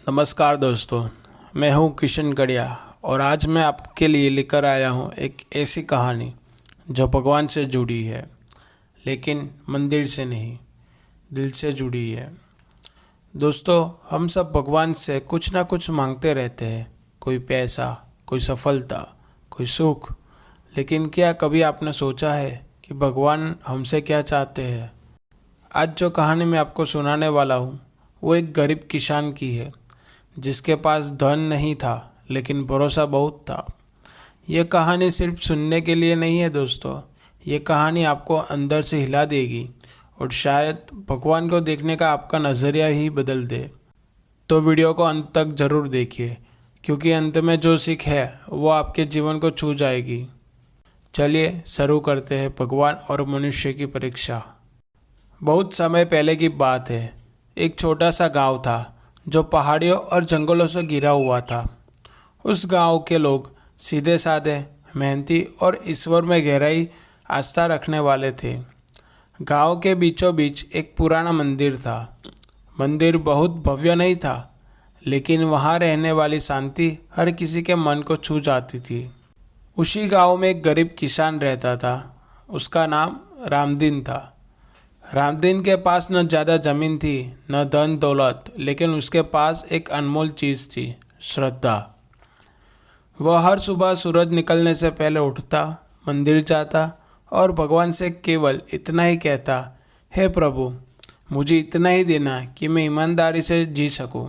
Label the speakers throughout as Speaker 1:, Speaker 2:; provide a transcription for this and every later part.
Speaker 1: नमस्कार दोस्तों, मैं हूं किशन कड़िया और आज मैं आपके लिए लेकर आया हूं एक ऐसी कहानी जो भगवान से जुड़ी है, लेकिन मंदिर से नहीं, दिल से जुड़ी है। दोस्तों, हम सब भगवान से कुछ ना कुछ मांगते रहते हैं, कोई पैसा, कोई सफलता, कोई सुख। लेकिन क्या कभी आपने सोचा है कि भगवान हमसे क्या चाहते हैं? आज जो कहानी मैं आपको सुनाने वाला हूँ वो एक गरीब किसान की है, जिसके पास धन नहीं था लेकिन भरोसा बहुत था। यह कहानी सिर्फ सुनने के लिए नहीं है दोस्तों, ये कहानी आपको अंदर से हिला देगी और शायद भगवान को देखने का आपका नज़रिया ही बदल दे। तो वीडियो को अंत तक ज़रूर देखिए, क्योंकि अंत में जो सीख है वो आपके जीवन को छू जाएगी। चलिए शुरू करते हैं भगवान और मनुष्य की परीक्षा। बहुत समय पहले की बात है। एक छोटा सा गांव था जो पहाड़ियों और जंगलों से घिरा हुआ था। उस गांव के लोग सीधे साधे, मेहनती और ईश्वर में गहराई आस्था रखने वाले थे। गांव के बीचों बीच एक पुराना मंदिर था। मंदिर बहुत भव्य नहीं था, लेकिन वहां रहने वाली शांति हर किसी के मन को छू जाती थी। उसी गांव में एक गरीब किसान रहता था। उसका नाम रामदीन था। रामदीन के पास न ज़्यादा ज़मीन थी, न धन दौलत, लेकिन उसके पास एक अनमोल चीज़ थी, श्रद्धा। वह हर सुबह सूरज निकलने से पहले उठता, मंदिर जाता और भगवान से केवल इतना ही कहता, हे प्रभु, मुझे इतना ही देना कि मैं ईमानदारी से जी सकूं।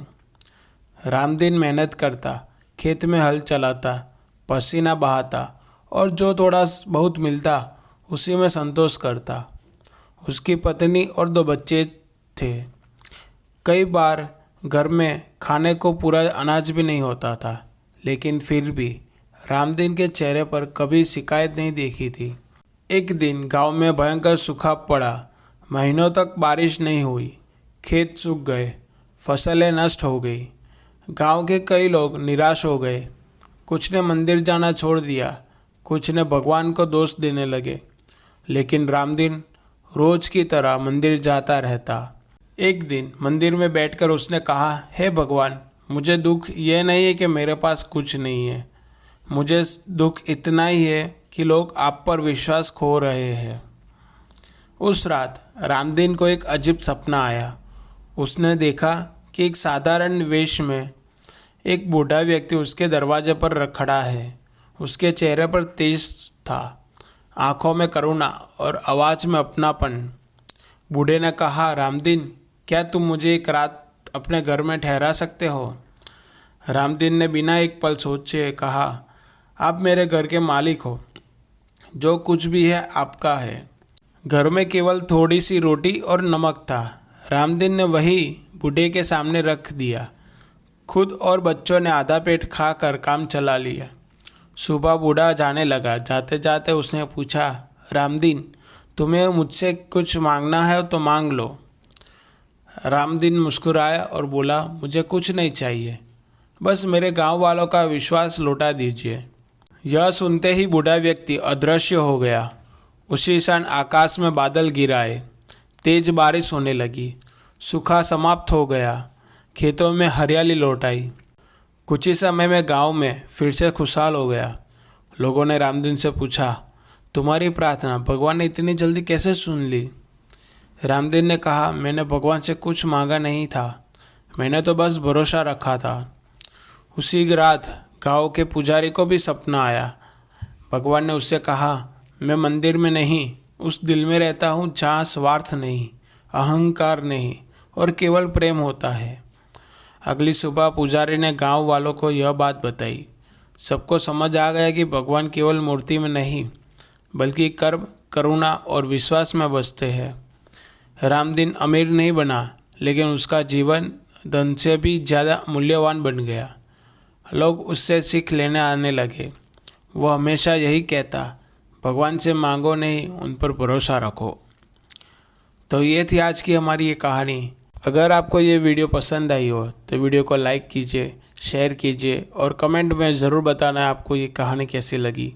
Speaker 1: रामदीन मेहनत करता, खेत में हल चलाता, पसीना बहाता और जो थोड़ा बहुत मिलता उसी में संतोष करता। उसकी पत्नी और 2 बच्चे थे। कई बार घर में खाने को पूरा अनाज भी नहीं होता था, लेकिन फिर भी रामदीन के चेहरे पर कभी शिकायत नहीं देखी थी। एक दिन गांव में भयंकर सूखा पड़ा। महीनों तक बारिश नहीं हुई। खेत सूख गए, फसलें नष्ट हो गई। गांव के कई लोग निराश हो गए। कुछ ने मंदिर जाना छोड़ दिया, कुछ ने भगवान को दोष देने लगे। लेकिन रामदीन रोज की तरह मंदिर जाता रहता। एक दिन मंदिर में बैठकर उसने कहा, हे भगवान, मुझे दुख ये नहीं है कि मेरे पास कुछ नहीं है। मुझे दुख इतना ही है कि लोग आप पर विश्वास खो रहे हैं। उस रात रामदीन को एक अजीब सपना आया। उसने देखा कि एक साधारण वेश में एक बूढ़ा व्यक्ति उसके दरवाजे पर खड़ा है। उसके चेहरे पर तेज था, आंखों में करुणा और आवाज़ में अपनापन। बूढ़े ने कहा, रामदीन, क्या तुम मुझे एक रात अपने घर में ठहरा सकते हो? रामदीन ने बिना एक पल सोचे कहा, आप मेरे घर के मालिक हो, जो कुछ भी है आपका है। घर में केवल थोड़ी सी रोटी और नमक था। रामदीन ने वही बूढ़े के सामने रख दिया। खुद और बच्चों ने आधा पेट खाकर काम चला लिया। सुबह बूढ़ा जाने लगा। जाते जाते उसने पूछा, रामदीन, तुम्हें मुझसे कुछ मांगना है तो मांग लो। रामदीन मुस्कुराया और बोला, मुझे कुछ नहीं चाहिए, बस मेरे गांव वालों का विश्वास लौटा दीजिए। यह सुनते ही बूढ़ा व्यक्ति अदृश्य हो गया। उसी क्षण आकाश में बादल गिराए, तेज बारिश होने लगी, सूखा समाप्त हो गया, खेतों में हरियाली लौट आई। कुछ ही समय में गांव में फिर से खुशहाल हो गया। लोगों ने रामदीन से पूछा, तुम्हारी प्रार्थना भगवान ने इतनी जल्दी कैसे सुन ली? रामदीन ने कहा, मैंने भगवान से कुछ मांगा नहीं था, मैंने तो बस भरोसा रखा था। उसी रात गांव के पुजारी को भी सपना आया। भगवान ने उससे कहा, मैं मंदिर में नहीं, उस दिल में रहता हूँ जहाँ स्वार्थ नहीं, अहंकार नहीं और केवल प्रेम होता है। अगली सुबह पुजारी ने गांव वालों को यह बात बताई। सबको समझ आ गया कि भगवान केवल मूर्ति में नहीं, बल्कि कर्म, करुणा और विश्वास में बसते हैं। रामदीन अमीर नहीं बना, लेकिन उसका जीवन धन से भी ज़्यादा मूल्यवान बन गया। लोग उससे सीख लेने आने लगे। वह हमेशा यही कहता, भगवान से मांगो नहीं, उन पर भरोसा रखो। तो ये थी आज की हमारी ये कहानी। अगर आपको ये वीडियो पसंद आई हो तो वीडियो को लाइक कीजिए, शेयर कीजिए और कमेंट में ज़रूर बताना आपको ये कहानी कैसी लगी।